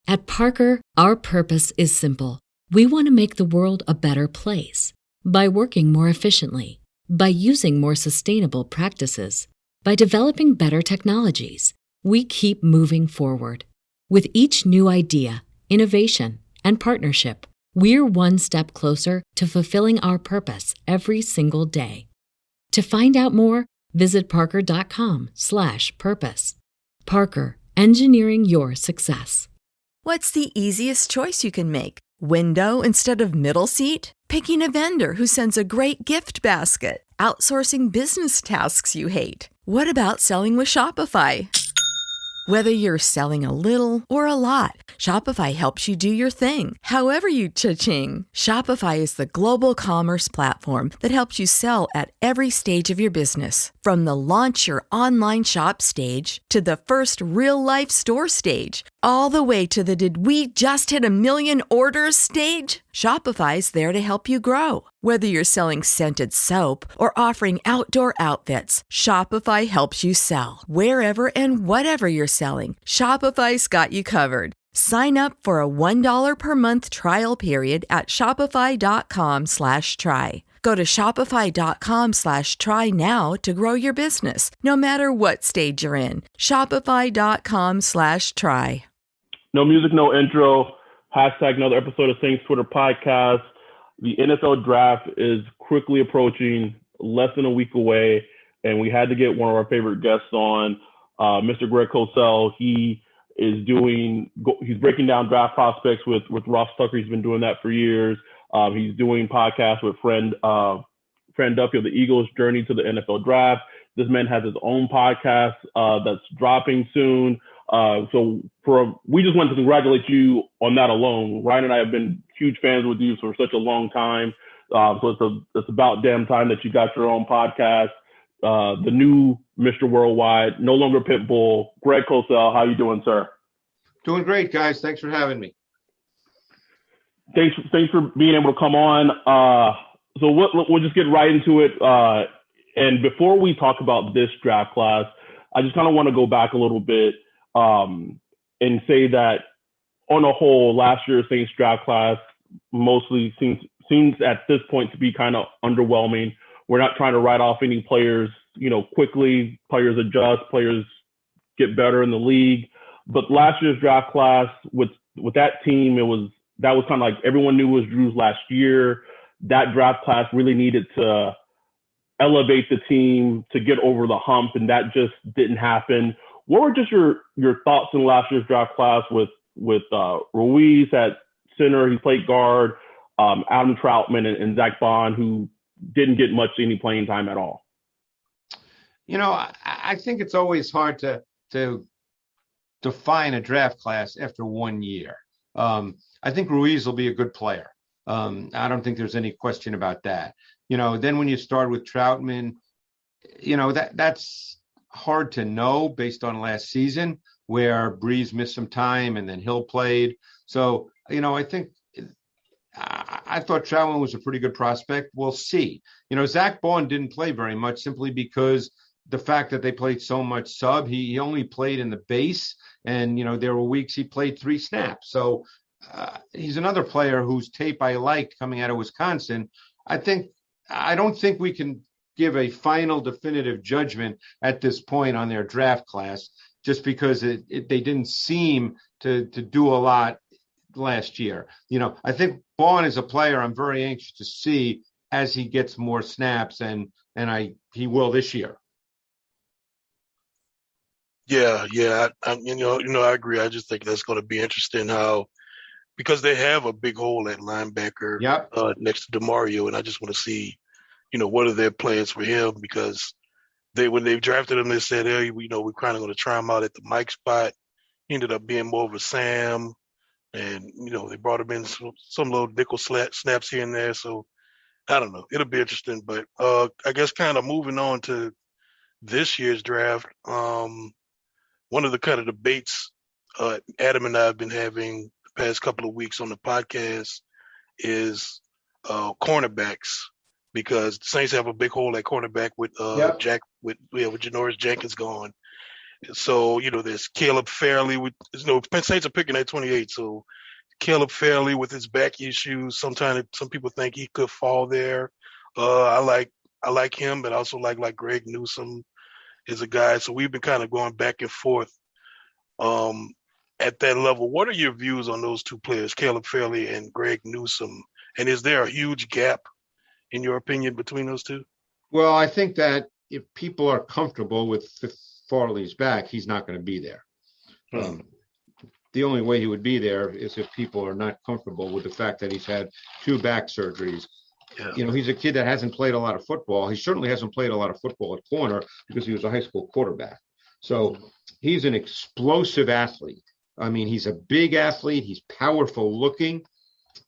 At Parker, our purpose is simple. We want to make the world a better place by working more efficiently, by using more sustainable practices, by developing better technologies. We keep moving forward. With each new idea, innovation, and partnership, we're one step closer to fulfilling our purpose every single day. To find out more, visit parker.com/purpose. Parker, engineering your success. What's the easiest choice you can make? Window instead of middle seat? Picking a vendor who sends a great gift basket? Outsourcing business tasks you hate? What about selling with Shopify? Whether you're selling a little or a lot, Shopify helps you do your thing, however you cha-ching. Shopify is the global commerce platform that helps you sell at every stage of your business. From the launch your online shop stage to the first real-life store stage, all the way to the did we just hit a million orders stage. Shopify's there to help you grow. Whether you're selling scented soap or offering outdoor outfits, Shopify helps you sell. Wherever and whatever you're selling, Shopify's got you covered. Sign up for a $1 per month trial period at shopify.com/try. Go to shopify.com/try now to grow your business, no matter what stage you're in. Shopify.com/try. No music, no intro. Hashtag another episode of Saints Twitter podcast. The NFL draft is quickly approaching, less than a week away, and we had to get one of our favorite guests on, Mr. Greg Cosell. He's breaking down draft prospects with Ross Tucker. He's been doing that for years. He's doing podcasts with friend Duffy of the Eagles' Journey to the NFL Draft. This man has his own podcast that's dropping soon. We just wanted to congratulate you on that alone. Ryan and I have been huge fans with you for such a long time. So it's about damn time that you got your own podcast. The new Mr. Worldwide, no longer Pitbull, Greg Cosell. How you doing, sir? Doing great, guys. Thanks for having me. Thanks for being able to come on. So we'll just get right into it. And before we talk about this draft class, I just kind of want to go back a little bit and say that on a whole, last year's Saints draft class mostly seems at this point to be kind of underwhelming. We're not trying to write off any players, quickly. Players adjust, players get better in the league. But last year's draft class with that team, that was kind of like everyone knew was Drew's last year. That draft class really needed to elevate the team to get over the hump, and that just didn't happen. What were just your thoughts in last year's draft class with Ruiz at center? He played guard, Adam Troutman and Zach Bond, who didn't get much any playing time at all. I think it's always hard to define a draft class after 1 year. I think Ruiz will be a good player. I don't think there's any question about that. Then when you start with Troutman, that's hard to know based on last season where Breeze missed some time and then Hill played. So, I think I thought Troutman was a pretty good prospect. We'll see. Zach Bond didn't play very much simply because the fact that they played so much sub, he only played in the base. And, there were weeks he played 3 snaps. So he's another player whose tape I liked coming out of Wisconsin. I don't think we can give a final definitive judgment at this point on their draft class, just because they didn't seem to do a lot last year. I think Bond is a player I'm very anxious to see as he gets more snaps, and he will this year. Yeah. I agree. I just think that's going to be interesting because they have a big hole at linebacker next to DeMario, and I just want to see, what are their plans for him, because when they drafted him, they said, hey, we're kind of going to try him out at the Mike spot. He ended up being more of a Sam, and, they brought him in some little nickel snaps here and there. So I don't know. It'll be interesting. But I guess kind of moving on to this year's draft, one of the kind of debates Adam and I have been having the past couple of weeks on the podcast is cornerbacks, because the Saints have a big hole at cornerback with Janoris Jenkins gone. So, there's Caleb Fairley with, Penn State's are picking at 28. So Caleb Fairley with his back issues, sometimes some people think he could fall there. I like him, but I also like Greg Newsome is a guy. So we've been kind of going back and forth at that level. What are your views on those two players, Caleb Fairley and Greg Newsome? And is there a huge gap, in your opinion, between those two? Well, I think that if people are comfortable with Farley's back, he's not going to be there. The only way he would be there is if people are not comfortable with the fact that he's had 2 back surgeries. Yeah. He's a kid that hasn't played a lot of football. He certainly hasn't played a lot of football at corner because he was a high school quarterback. So he's an explosive athlete. I mean, he's a big athlete. He's powerful looking.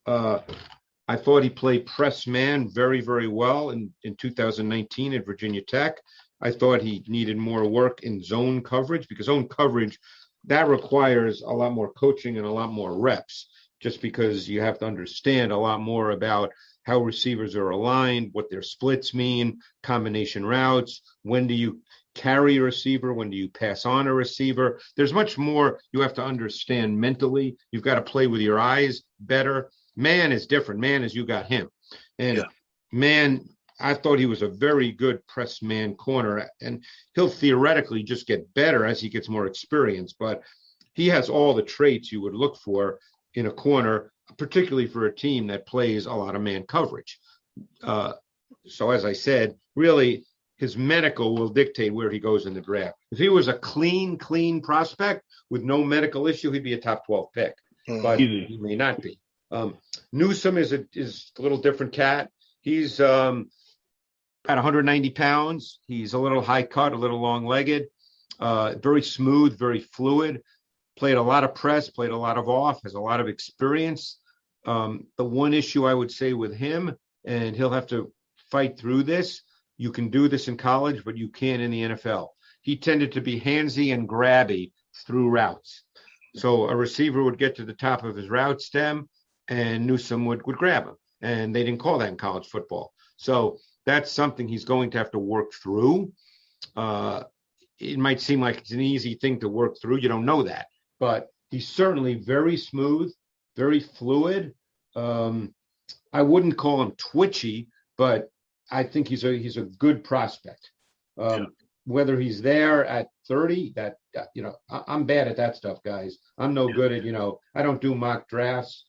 I thought he played press man very, very well in 2019 at Virginia Tech. I thought he needed more work in zone coverage, because zone coverage, that requires a lot more coaching and a lot more reps, just because you have to understand a lot more about how receivers are aligned, what their splits mean, combination routes, when do you carry a receiver, when do you pass on a receiver. There's much more you have to understand mentally. You've got to play with your eyes better. Man is different. Man is you got him. And man, I thought he was a very good press man corner, and he'll theoretically just get better as he gets more experience, but he has all the traits you would look for in a corner, particularly for a team that plays a lot of man coverage. So as I said, really his medical will dictate where he goes in the draft. If he was a clean prospect with no medical issue, he'd be a top 12 pick, but he may not be. Newsome is a little different cat. He's at 190 pounds. He's a little high cut, a little long-legged, very smooth, very fluid. Played a lot of press, played a lot of off, has a lot of experience. The one issue I would say with him, and he'll have to fight through this, you can do this in college, but you can't in the NFL. He tended to be handsy and grabby through routes. So a receiver would get to the top of his route stem, and Newsome would grab him. And they didn't call that in college football. So that's something he's going to have to work through. It might seem like it's an easy thing to work through. You don't know that. But he's certainly very smooth, very fluid. I wouldn't call him twitchy, but I think he's a good prospect. Whether he's there at 30, I'm bad at that stuff, guys. I'm no good at, I don't do mock drafts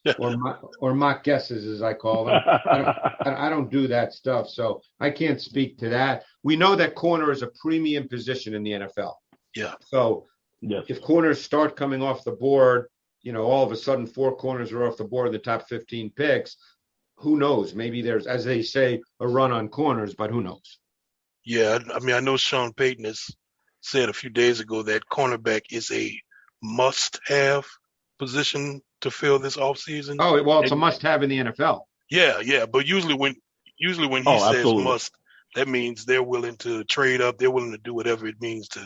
or mock guesses, as I call them. I don't do that stuff. So I can't speak to that. We know that corner is a premium position in the NFL. Yeah. So if corners start coming off the board, all of a sudden 4 corners are off the board of the top 15 picks. Who knows? Maybe there's, as they say, a run on corners, but who knows? Yeah, I mean, I know Sean Payton has said a few days ago that cornerback is a must-have position to fill this offseason. Oh, well, it's a must-have in the NFL. Yeah, but usually when he says must, that means they're willing to trade up. They're willing to do whatever it means to.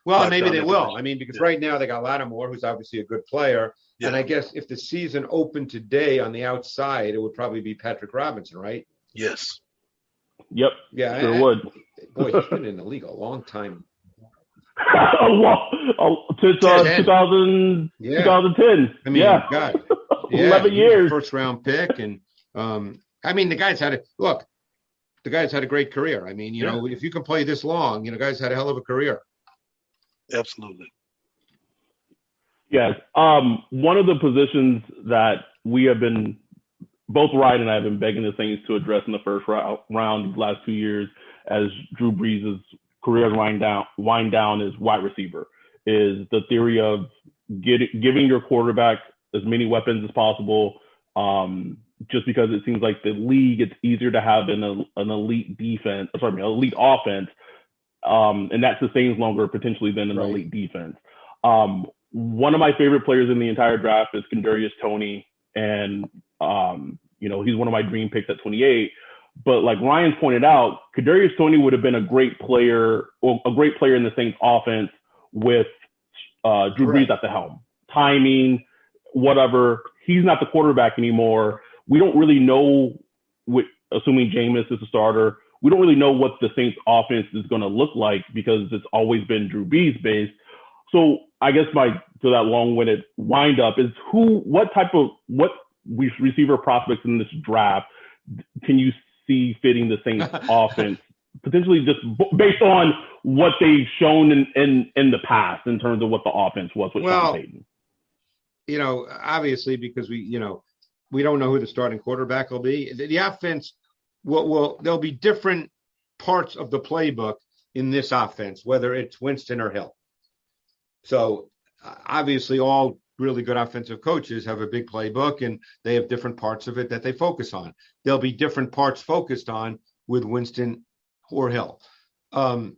Well, maybe they will. I mean, because right now they got Lattimore, who's obviously a good player. Yeah. And I guess if the season opened today on the outside, it would probably be Patrick Robinson, right? Yes. Yep. Yeah, sure would. Boy, he's been in the league a long time. Since 2010. I mean, God. 11 years. First round pick. And I mean, the guy's had a great career. I mean, if you can play this long, guy's had a hell of a career. Absolutely. Yes. One of the positions that we have been, both Ryan and I have been begging the Saints to address in the first round the last 2 years, as Drew Brees' career wind down is wide receiver, is the theory of giving your quarterback as many weapons as possible, just because it seems like the league, it's easier to have an elite elite offense, and that sustains longer potentially than an elite defense. One of my favorite players in the entire draft is Kadarius Toney, and he's one of my dream picks at 28. But like Ryan's pointed out, Kadarius Toney would have been a great player in the Saints offense with Drew Brees at the helm. Timing, whatever. He's not the quarterback anymore. We don't really know, assuming Jameis is a starter, we don't really know what the Saints offense is going to look like because it's always been Drew Brees based. So I guess to that long-winded wind up is what receiver prospects in this draft can you see fitting the Saints offense, potentially just based on what they've shown in the past in terms of what the offense was with Sean Payton? Obviously, because we don't know who the starting quarterback will be. The offense there'll be different parts of the playbook in this offense, whether it's Winston or Hill. So obviously all really good offensive coaches have a big playbook and they have different parts of it that they focus on. There'll be different parts focused on with Winston or Hill. I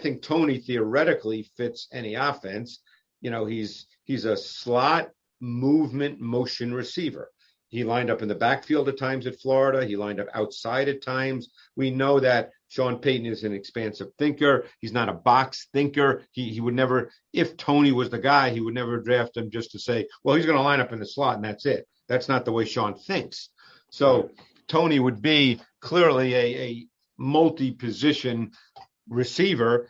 think Tony theoretically fits any offense. He's a slot movement motion receiver. He lined up in the backfield at times at Florida. He lined up outside at times. We know that Sean Payton is an expansive thinker. He's not a box thinker. He would never, if Tony was the guy, he would never draft him just to say, well, he's going to line up in the slot and that's it. That's not the way Sean thinks. So Tony would be clearly a multi-position receiver.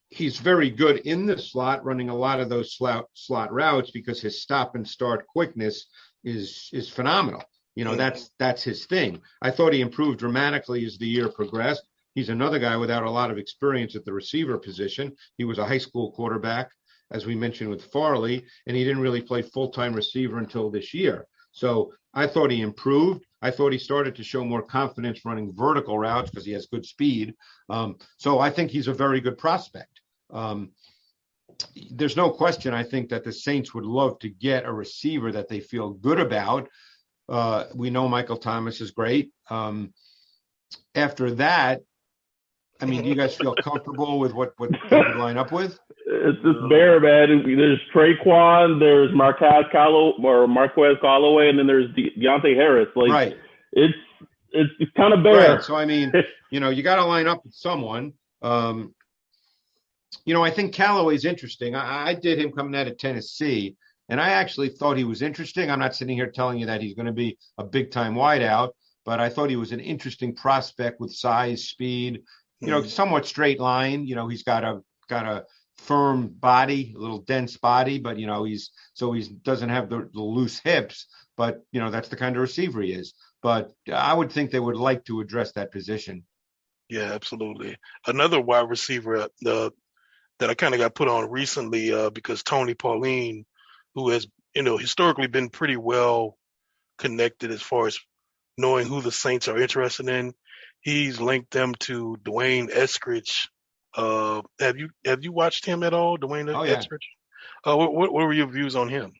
He's very good in the slot, running a lot of those slot routes because his stop and start quickness is phenomenal. That's his thing. I thought he improved dramatically as the year progressed. He's another guy without a lot of experience at the receiver position. He was a high school quarterback, as we mentioned with Farley, and he didn't really play full-time receiver until this year. So I thought he improved. I thought he started to show more confidence running vertical routes because he has good speed. So I think he's a very good prospect. There's no question, I think, that the Saints would love to get a receiver that they feel good about. We know Michael Thomas is great. After that, do you guys feel comfortable with what you would line up with? It's just bare, man. There's Traquan, there's Marquez Callaway, and then there's Deontay Harris. Right. It's kind of bare. Right. So, you got to line up with someone. I think Callaway's interesting. I did him coming out of Tennessee, and I actually thought he was interesting. I'm not sitting here telling you that he's going to be a big-time wideout, but I thought he was an interesting prospect with size, speed, somewhat straight line. He's got a firm body, a little dense body, but, he doesn't have the loose hips, but, that's the kind of receiver he is. But I would think they would like to address that position. Yeah, absolutely. Another wide receiver that I kind of got put on recently because Tony Pauline, who has, historically been pretty well connected as far as knowing who the Saints are interested in, he's linked them to Dwayne Eskridge. Have you watched him at all, Dwayne Eskridge? What were your views on him?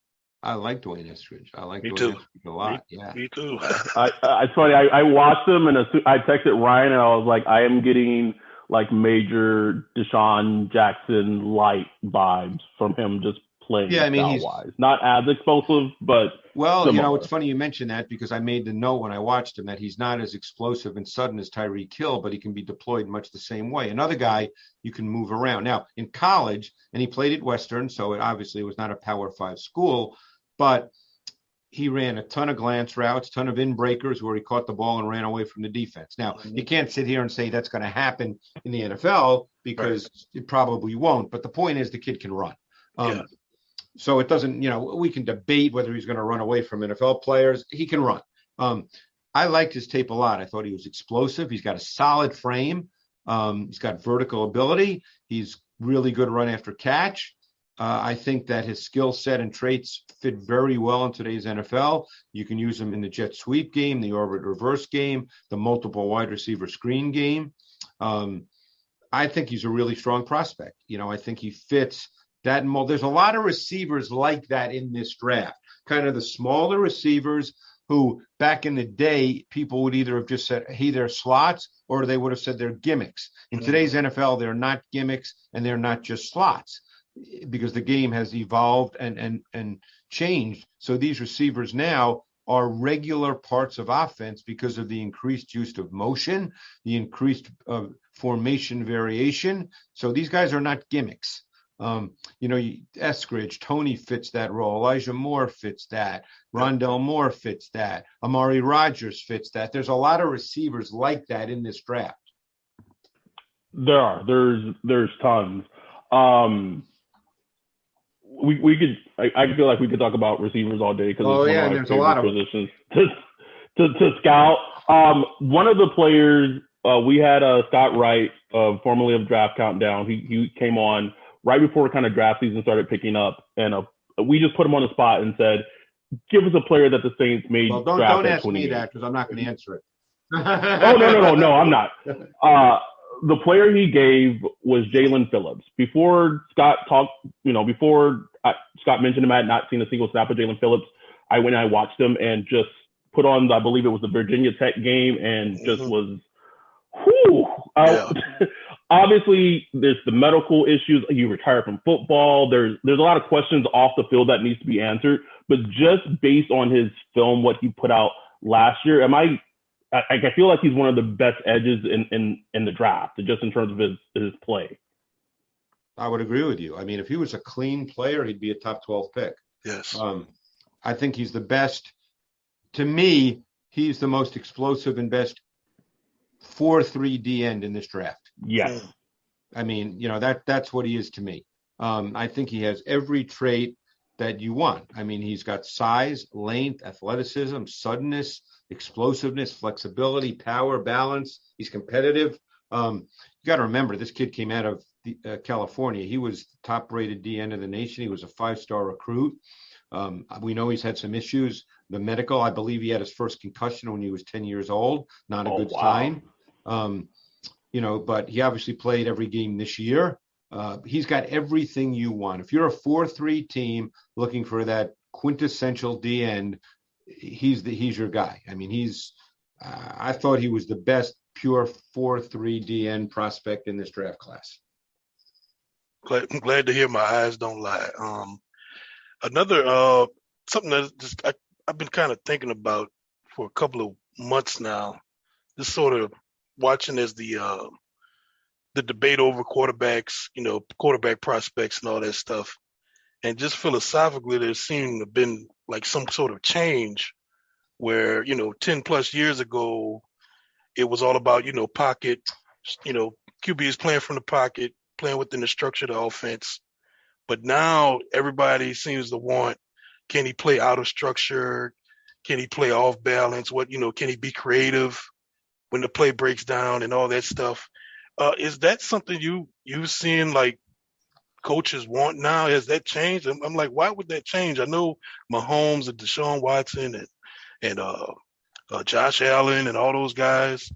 I like Dwayne Eskridge. I like Dwayne Eskridge a lot. Me too. It's funny. I watched him and I texted Ryan and I was like, I am getting like major Deshaun Jackson light vibes from him just playing. Yeah, he's not as explosive, but similar. It's funny you mention that because I made the note when I watched him that he's not as explosive and sudden as Tyreek Hill, but he can be deployed much the same way. Another guy you can move around. Now in college, and he played at Western, so it obviously was not a Power 5 school, but he ran a ton of glance routes, ton of in breakers where he caught the ball and ran away from the defense. Now, you can't sit here and say that's going to happen in the NFL because it probably won't. But the point is the kid can run. So it doesn't, we can debate whether he's going to run away from NFL players. He can run. I liked his tape a lot. I thought he was explosive. He's got a solid frame. He's got vertical ability. He's really good run after catch. I think that his skill set and traits fit very well in today's NFL. You can use him in the jet sweep game, the orbit reverse game, the multiple wide receiver screen game. I think he's a really strong prospect. I think he fits that mold. There's a lot of receivers like that in this draft, kind of the smaller receivers who back in the day, people would either have just said, hey, they're slots, or they would have said they're gimmicks. In today's NFL, they're not gimmicks and they're not just slots, because the game has evolved and changed. So these receivers now are regular parts of offense because of the increased use of motion, the increased formation variation. So these guys are not gimmicks. Eskridge, Tony fits that role. Elijah Moore fits that. Rondell Moore fits that. Amari Rodgers fits that. There's a lot of receivers like that in this draft. There's tons. We could. I feel like we could talk about receivers all day because it's one of my there's a lot favorite of positions to scout. One of the players we had Scott Wright, formerly of Draft Countdown. He came on right before kind of draft season started picking up, and we just put him on the spot and said, "Give us a player that the Saints made." Well, draft don't at ask 28. me that because I'm not going to answer it. Oh no, I'm not. The player he gave was Jalen Phillips. Before Scott talked, before Scott mentioned him, I had not seen a single snap of Jalen Phillips. I went and I watched him and just put on, I believe it was the Virginia Tech game, and just was, obviously, there's the medical issues. He retired from football. There's a lot of questions off the field that needs to be answered. But just based on his film, what he put out last year, I feel like he's one of the best edges in the draft, just in terms of his play. I would agree with you. I mean, if he was a clean player, he'd be a top 12 pick. Yes. I think he's the best. To me, he's the most explosive and best 4-3 D end in this draft. Yes. I mean, that's what he is to me. I think he has every trait that you want. I mean, he's got size, length, athleticism, suddenness, explosiveness, flexibility, power, balance. He's competitive. You got to remember, this kid came out of California. He was the top-rated D end of the nation. He was a 5-star recruit. We know he's had some issues. The medical, I believe he had his first concussion when he was 10 years old. Not a good sign. But he obviously played every game this year. He's got everything you want. If you're a 4-3 team looking for that quintessential D end, he's your guy. I mean, I thought he was the best pure 4-3 D end prospect in this draft class. I'm glad to hear my eyes don't lie. Another something that I've been kind of thinking about for a couple of months now, just sort of watching as the debate over quarterbacks, quarterback prospects and all that stuff. And just philosophically, there seemed to have been like some sort of change where, 10 plus years ago, it was all about, pocket, QBs playing from the pocket, playing within the structure of the offense. But now everybody seems to want, can he play out of structure? Can he play off balance? Can he be creative when the play breaks down and all that stuff? Is that something you've seen like coaches want now? Has that changed? I'm like, why would that change? I know Mahomes and Deshaun Watson and Josh Allen and all those guys,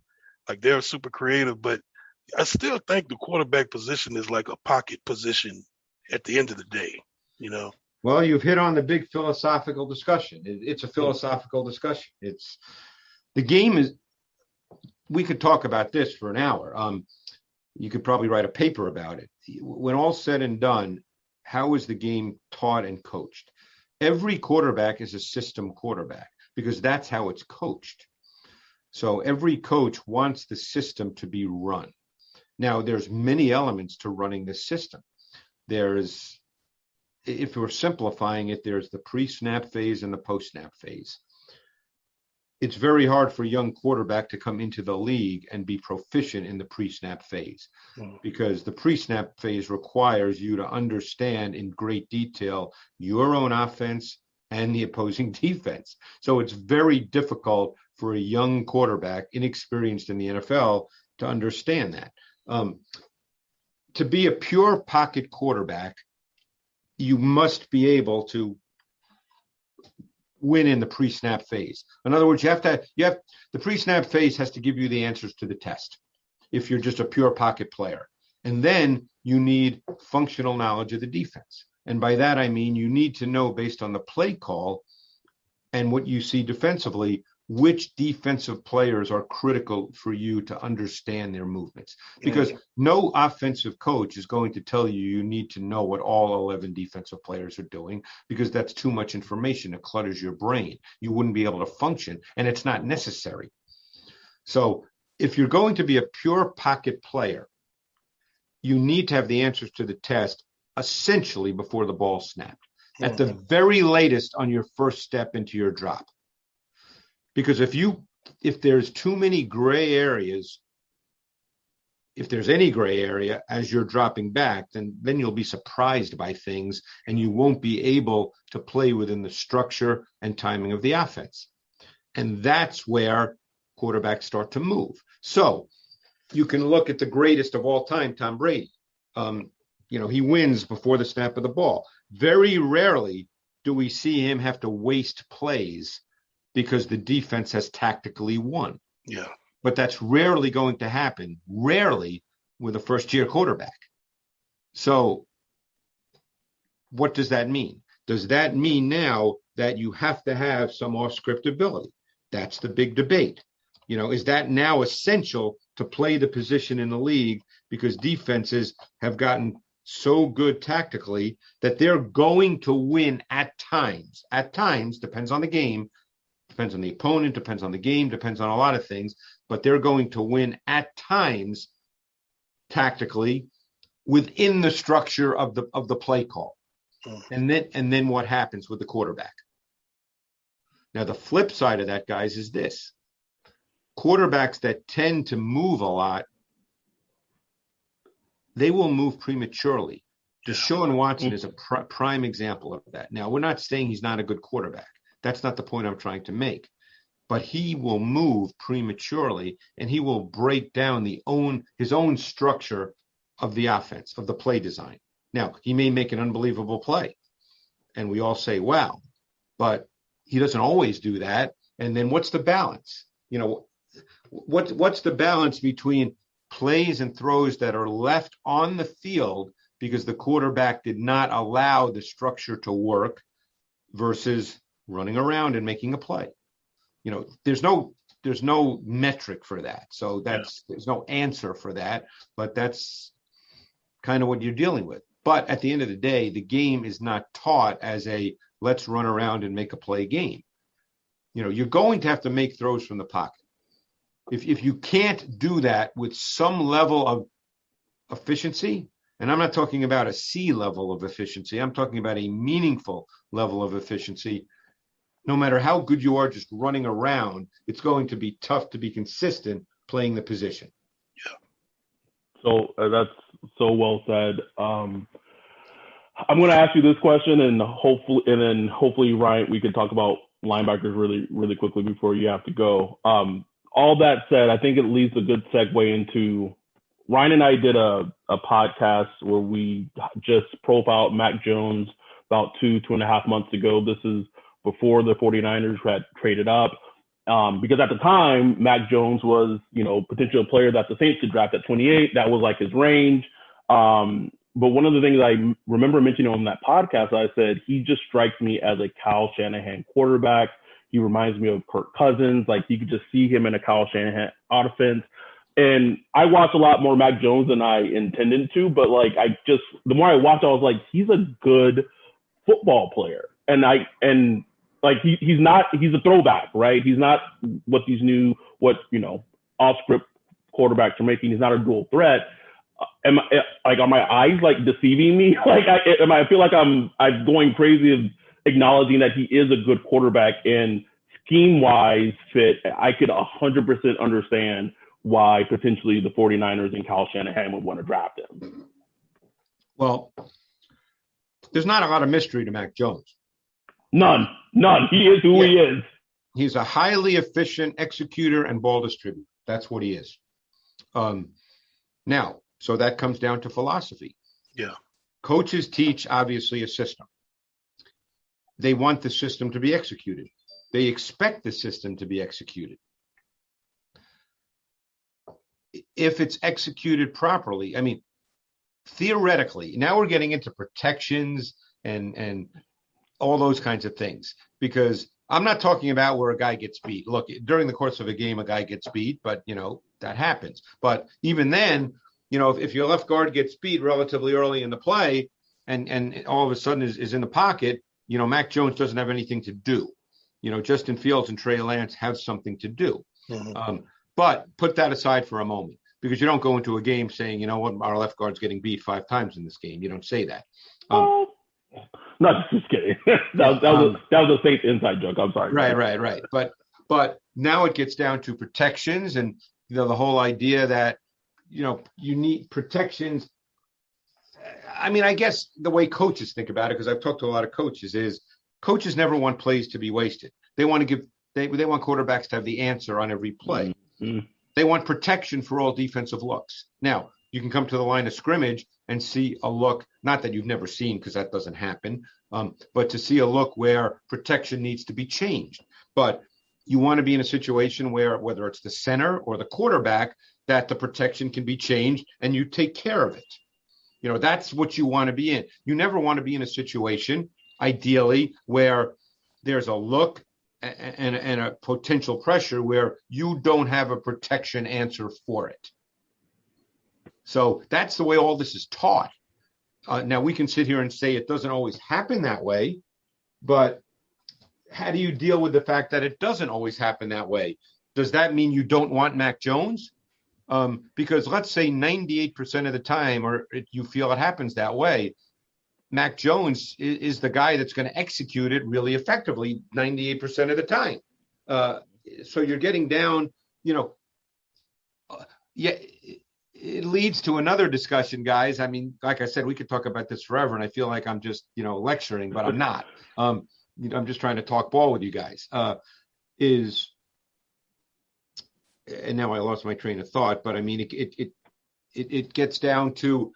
like they're super creative, but I still think the quarterback position is like a pocket position at the end of the day, Well, you've hit on the big philosophical discussion. It's a philosophical discussion. The game is, we could talk about this for an hour. You could probably write a paper about it. When all's said and done, how is the game taught and coached? Every quarterback is a system quarterback because that's how it's coached. So every coach wants the system to be run. Now, there's many elements to running the system. There's, if we're simplifying it, there's the pre-snap phase and the post-snap phase. It's very hard for a young quarterback to come into the league and be proficient in the pre-snap phase because the pre-snap phase requires you to understand in great detail your own offense and the opposing defense. So it's very difficult for a young quarterback, inexperienced in the NFL, to understand that. To be a pure pocket quarterback, you must be able to win in the pre-snap phase. In other words, the pre-snap phase has to give you the answers to the test if you're just a pure pocket player. And then you need functional knowledge of the defense. And by that, I mean, you need to know based on the play call and what you see defensively, which defensive players are critical for you to understand their movements. Because no offensive coach is going to tell you need to know what all 11 defensive players are doing, because that's too much information. It clutters your brain. You wouldn't be able to function, and it's not necessary. So if you're going to be a pure pocket player, you need to have the answers to the test essentially before the ball snapped, at the very latest on your first step into your drop. Because if there's too many gray areas if there's any gray area as you're dropping back, then you'll be surprised by things and you won't be able to play within the structure and timing of the offense. And that's where quarterbacks start to move. So you can look at the greatest of all time, Tom Brady. He wins before the snap of the ball. Very rarely do we see him have to waste plays because the defense has tactically won. Yeah. But that's rarely going to happen, rarely with a first-year quarterback. So what does that mean? Does that mean now that you have to have some off-script ability? That's the big debate. Is that now essential to play the position in the league because defenses have gotten so good tactically that they're going to win at times. At times, depends on the game, depends on the opponent, depends on the game, depends on a lot of things, but they're going to win at times tactically within the structure of the play call. And then what happens with the quarterback? Now, the flip side of that, guys, is this. Quarterbacks that tend to move a lot, they will move prematurely. Deshaun Watson is a prime example of that. Now, we're not saying he's not a good quarterback. That's not the point I'm trying to make. But he will move prematurely, and he will break down his own structure of the offense, of the play design. Now, he may make an unbelievable play, and we all say, wow, but he doesn't always do that. And then what's the balance? What's the balance between plays and throws that are left on the field because the quarterback did not allow the structure to work versus running around and making a play? There's no metric for that. So there's no answer for that, but that's kind of what you're dealing with. But at the end of the day, the game is not taught as a let's run around and make a play game. You're going to have to make throws from the pocket. If you can't do that with some level of efficiency, and I'm not talking about a C level of efficiency, I'm talking about a meaningful level of efficiency. No matter how good you are just running around, it's going to be tough to be consistent playing the position. Yeah. So that's so well said. I'm going to ask you this question, and hopefully, Ryan, we can talk about linebackers really, really quickly before you have to go. All that said, I think it leads a good segue into Ryan and I did a podcast where we just profiled Mac Jones about 2.5 months ago. This is before the 49ers had traded up. Because at the time, Mac Jones was, potential player that the Saints could draft at 28. That was like his range. But one of the things I remember mentioning on that podcast, I said, he just strikes me as a Kyle Shanahan quarterback. He reminds me of Kirk Cousins. Like, you could just see him in a Kyle Shanahan offense. And I watched a lot more Mac Jones than I intended to, but the more I watched, I was like, he's a good football player. And he's a throwback, right? He's not what off-script quarterbacks are making. He's not a dual threat. Are my eyes deceiving me? I feel like I'm going crazy of acknowledging that he is a good quarterback and scheme-wise fit. I could 100% understand why potentially the 49ers and Kyle Shanahan would want to draft him. Well, there's not a lot of mystery to Mac Jones. None. He is who he is. He's a highly efficient executor and ball distributor. That's what he is. Now, so that comes down to philosophy. Yeah. Coaches teach, obviously, a system. They want the system to be executed. They expect the system to be executed. If it's executed properly, theoretically, now we're getting into protections and all those kinds of things, because I'm not talking about where a guy gets beat. Look, during the course of a game, a guy gets beat, but, that happens. But even then, if your left guard gets beat relatively early in the play and all of a sudden is in the pocket, Mac Jones doesn't have anything to do. Justin Fields and Trey Lance have something to do. Mm-hmm. But put that aside for a moment, because you don't go into a game saying, our left guard's getting beat 5 times in this game. You don't say that. No, just kidding. that was a safe inside joke. I'm sorry. Right. But now it gets down to protections and the whole idea that you need protections. I mean, I guess the way coaches think about it, because I've talked to a lot of coaches, is coaches never want plays to be wasted. They want quarterbacks to have the answer on every play. Mm-hmm. They want protection for all defensive looks. Now, you can come to the line of scrimmage and see a look, not that you've never seen, because that doesn't happen, but to see a look where protection needs to be changed. But you want to be in a situation where, whether it's the center or the quarterback, that the protection can be changed and you take care of it. That's what you want to be in. You never want to be in a situation, ideally, where there's a look and a potential pressure where you don't have a protection answer for it. So that's the way all this is taught. Now, we can sit here and say it doesn't always happen that way, but how do you deal with the fact that it doesn't always happen that way? Does that mean you don't want Mac Jones? Because let's say 98% of the time, or you feel it happens that way, Mac Jones is the guy that's going to execute it really effectively 98% of the time. So you're getting down, it leads to another discussion, guys. I mean, like I said, we could talk about this forever, and I feel like I'm just, lecturing, but I'm not. I'm just trying to talk ball with you guys. And now I lost my train of thought, but I mean, it gets down to,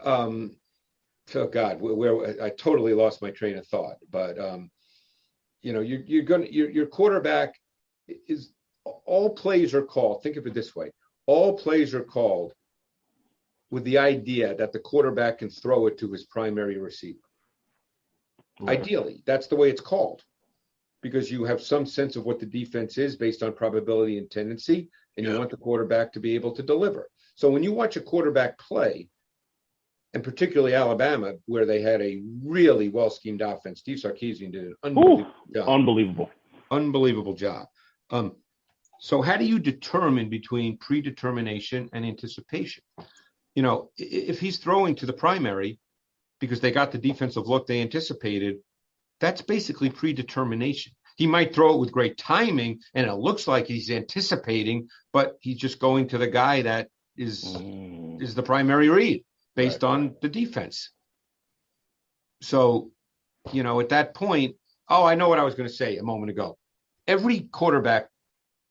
oh God, where I totally lost my train of thought. But your quarterback is, all plays are called. Think of it this way: all plays are called with the idea that the quarterback can throw it to his primary receiver. Right. Ideally, that's the way it's called, because you have some sense of what the defense is based on probability and tendency, and you want the quarterback to be able to deliver. So when you watch a quarterback play, and particularly Alabama, where they had a really well-schemed offense, Steve Sarkisian did an unbelievable job. So how do you determine between predetermination and anticipation? If he's throwing to the primary because they got the defensive look they anticipated, that's basically predetermination. He might throw it with great timing, and it looks like he's anticipating, but he's just going to the guy that is the primary read based on the defense. So, at that point, I know what I was going to say a moment ago. Every quarterback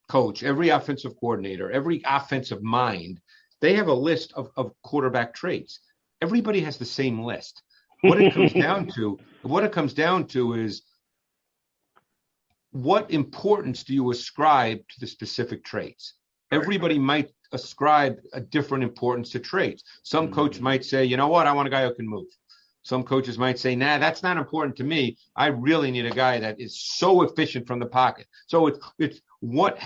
coach, every offensive coordinator, every offensive mind, they have a list of quarterback traits. Everybody has the same list. What it comes down to is, what importance do you ascribe to the specific traits? Everybody might ascribe a different importance to traits. Some coach might say, I want a guy who can move. Some coaches might say, nah, that's not important to me. I really need a guy that is so efficient from the pocket. So it's what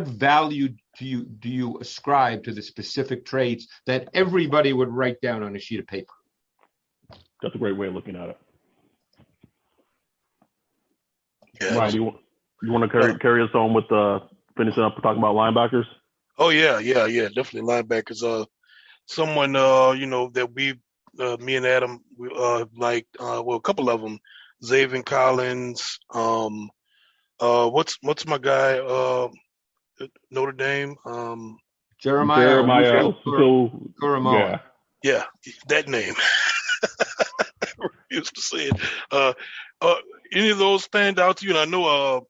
value do you ascribe to the specific traits that everybody would write down on a sheet of paper? That's a great way of looking at it. Yeah. Ryan, you want to carry us on with finishing up talking about linebackers? Oh yeah, definitely linebackers. Someone that we, me and Adam, liked. A couple of them, Zaven Collins. What's my guy? Notre Dame. Jeremiah Kuramoa. Yeah, that name. I refuse to say it. Any of those stand out to you? And I know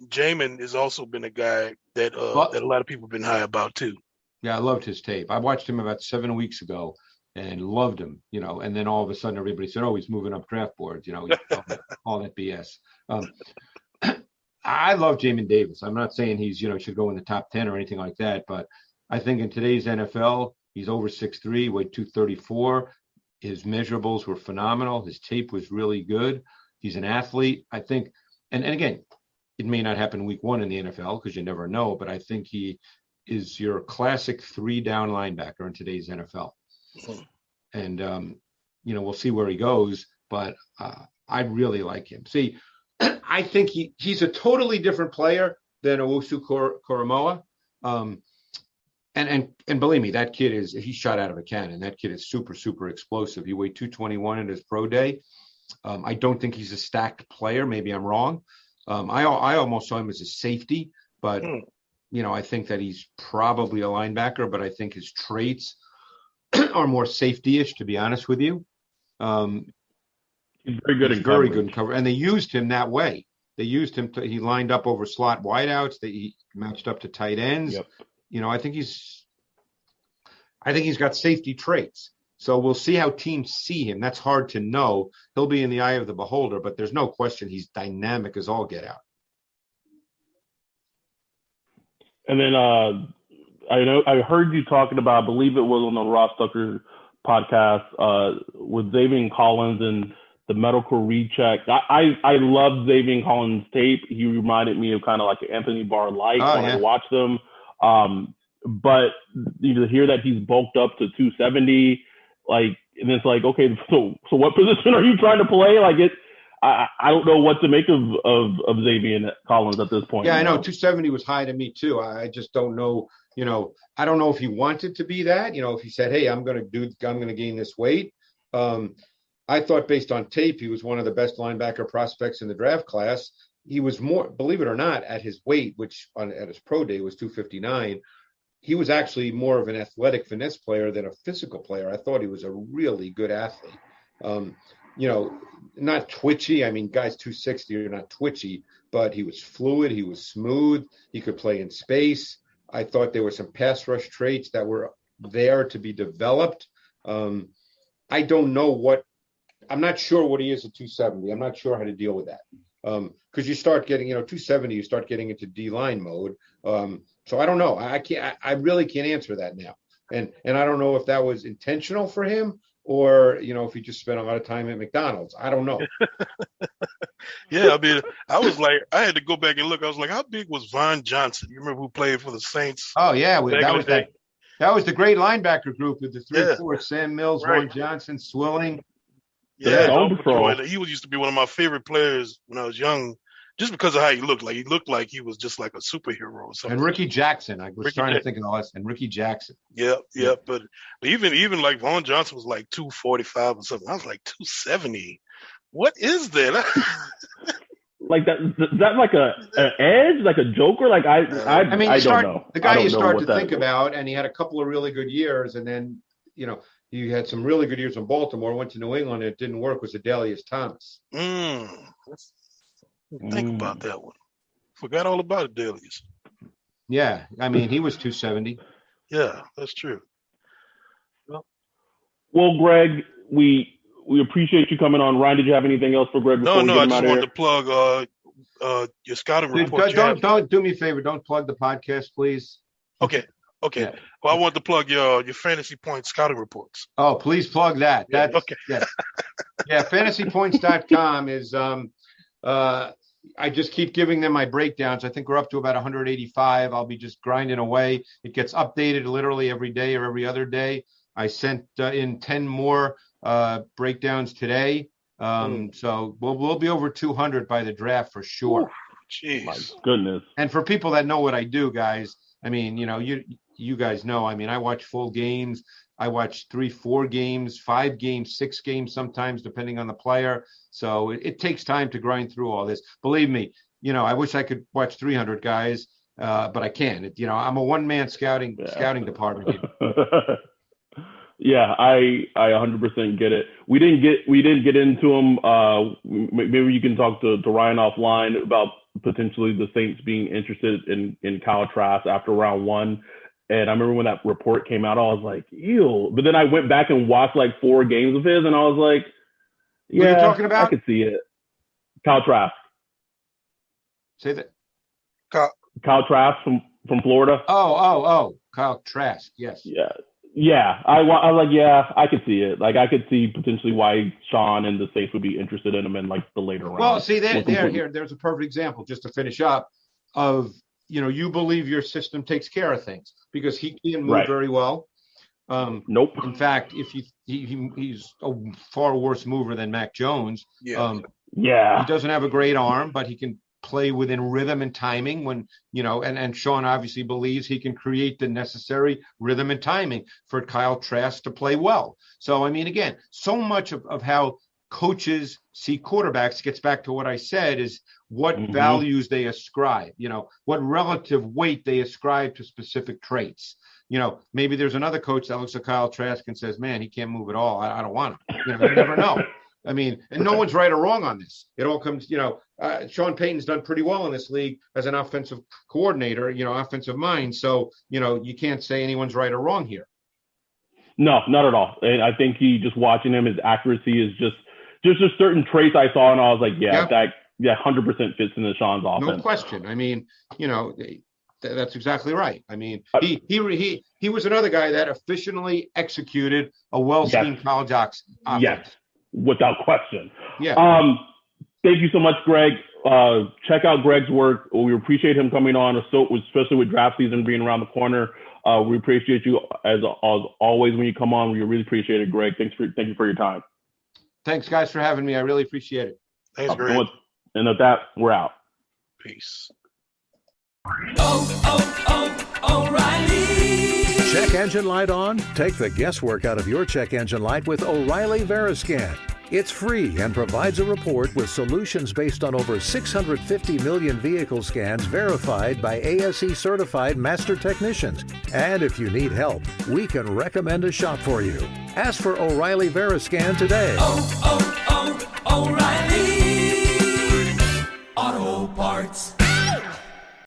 Jamin has also been a guy that a lot of people have been high about too. Yeah, I loved his tape. I watched him about 7 weeks ago and loved him, and then all of a sudden everybody said, he's moving up draft boards, all that BS. I love Jamin Davis. I'm not saying he's, should go in the top 10 or anything like that, but I think in today's NFL, he's over 6'3", weighed 234. His measurables were phenomenal. His tape was really good. He's an athlete, I think. And again, it may not happen week one in the NFL because you never know, but I think he is your classic 3-down linebacker in today's NFL. And, we'll see where he goes, but I really like him. See, I think he's a totally different player than Owusu-Koramoah. And believe me, that kid he's shot out of a cannon. That kid is super, super explosive. He weighed 221 in his pro day. I don't think he's a stacked player. Maybe I'm wrong. I almost saw him as a safety, but I think that he's probably a linebacker, but I think his traits are more safety-ish, to be honest with you. He's very good he's in very coverage. good in cover, and they used him that way. They used him he lined up over slot wideouts. He matched up to tight ends. Yep. I think he's got safety traits. So we'll see how teams see him. That's hard to know. He'll be in the eye of the beholder, but there's no question he's dynamic as all get out. And then I heard you talking about, I believe it was on the Ross Tucker podcast, with Xavier Collins and the medical recheck. I love Xavier Collins' tape. He reminded me of kind of like Anthony Barr-like when I watched them. But to hear that he's bulked up to 270, and it's like, okay, so what position are you trying to play? I don't know what to make of Xavier Collins at this point. Yeah, I know 270 was high to me too. I just don't know. I don't know if he wanted to be that. If he said, "Hey, I'm going to gain this weight." I thought based on tape, he was one of the best linebacker prospects in the draft class. He was more, believe it or not, at his weight, which at his pro day was 259. He was actually more of an athletic finesse player than a physical player. I thought he was a really good athlete. Not twitchy. I mean, guys 260 are not twitchy, but he was fluid. He was smooth. He could play in space. I thought there were some pass rush traits that were there to be developed. I don't know I'm not sure what he is at 270. I'm not sure how to deal with that. Because you start getting, 270, you start getting into D-line mode. So I don't know. I really can't answer that now. And I don't know if that was intentional for him or, if he just spent a lot of time at McDonald's. I don't know. Yeah, I mean, I had to go back and look. I was like, how big was Von Johnson? You remember who played for the Saints? Oh, yeah. That was the great linebacker group with the 3-4, Sam Mills, right. Von Johnson, Swilling. Yeah, he used to be one of my favorite players when I was young, just because of how he looked. He looked like he was just like a superhero or something. And Ricky Jackson, I was trying to think of the last. And Ricky Jackson. Yeah. But even like Von Johnson was like 245 or something. I was like 270. What is that? Like that? Is that like an edge, like a joker? I mean, I don't know. The guy you start to think about, and he had a couple of really good years, and then he had some really good years in Baltimore, went to New England, and it didn't work, was Adelius Thomas. Think about that one. Forgot all about Adelius. Yeah, I mean, he was 270. Yeah, that's true. Well, Greg, we appreciate you coming on. Ryan, did you have anything else for Greg? No, I just wanted to plug your scouting report. Don't do me a favor. Don't plug the podcast, please. Okay. Yeah. Well, I want to plug your Fantasy Point scouting reports. Oh, please plug that. That's okay. Yeah, fantasypoints.com is I just keep giving them my breakdowns. I think we're up to about 185. I'll be just grinding away. It gets updated literally every day or every other day. I sent in 10 more breakdowns today. So we'll be over 200 by the draft for sure. Jeez. My goodness. And for people that know what I do, guys, I mean, you guys know, I mean, I watch full games. I watch 3-4 games, 5 games, 6 games sometimes, depending on the player. So it takes time to grind through all this. Believe me, I wish I could watch 300 guys, but I can't. I'm a one-man scouting department. Yeah, I 100% get it. We didn't get into them. Maybe you can talk to Ryan offline about potentially the Saints being interested in Kyle Trask after round 1. And I remember when that report came out, I was like, ew. But then I went back and watched like 4 games of his, and I was like, yeah, what are you talking about? I could see it. Kyle Trask. Say that. Kyle Trask from Florida. Oh, Kyle Trask. Yes. Yeah. I was like, yeah, I could see it. Like, I could see potentially why Sean and the Saints would be interested in him in like the later round. Well, see, there's a perfect example just to finish up of, you believe your system takes care of things because he can move very well. Nope. In fact, if he's a far worse mover than Mac Jones. Yeah. He doesn't have a great arm, but he can play within rhythm and timing when, and Sean obviously believes he can create the necessary rhythm and timing for Kyle Trask to play well. So, I mean, again, so much of how coaches see quarterbacks gets back to what I said is what values they ascribe, what relative weight they ascribe to specific traits. Maybe there's another coach that looks at Kyle Trask and says, man, he can't move at all. I don't want him. You never know. I mean, and no one's right or wrong on this. It all comes, Sean Payton's done pretty well in this league as an offensive coordinator, offensive mind. So, you can't say anyone's right or wrong here. No, not at all. And I think just watching him, his accuracy is just certain traits I saw, and I was like, that 100% fits into Sean's offense. No question. I mean, that's exactly right. I mean, he was another guy that efficiently executed a well-schemed college offense. Yes, without question. Yeah. Thank you so much, Greg. Check out Greg's work. We appreciate him coming on, especially with draft season being around the corner. We appreciate you as always when you come on. We really appreciate it, Greg. Thank you for your time. Thanks, guys, for having me. I really appreciate it. Thanks, Greg. And with that, we're out. Peace. O'Reilly. Check engine light on? Take the guesswork out of your check engine light with O'Reilly Veriscan. It's free and provides a report with solutions based on over 650 million vehicle scans verified by ASE certified master technicians. And if you need help, we can recommend a shop for you. Ask for O'Reilly Veriscan today. O'Reilly.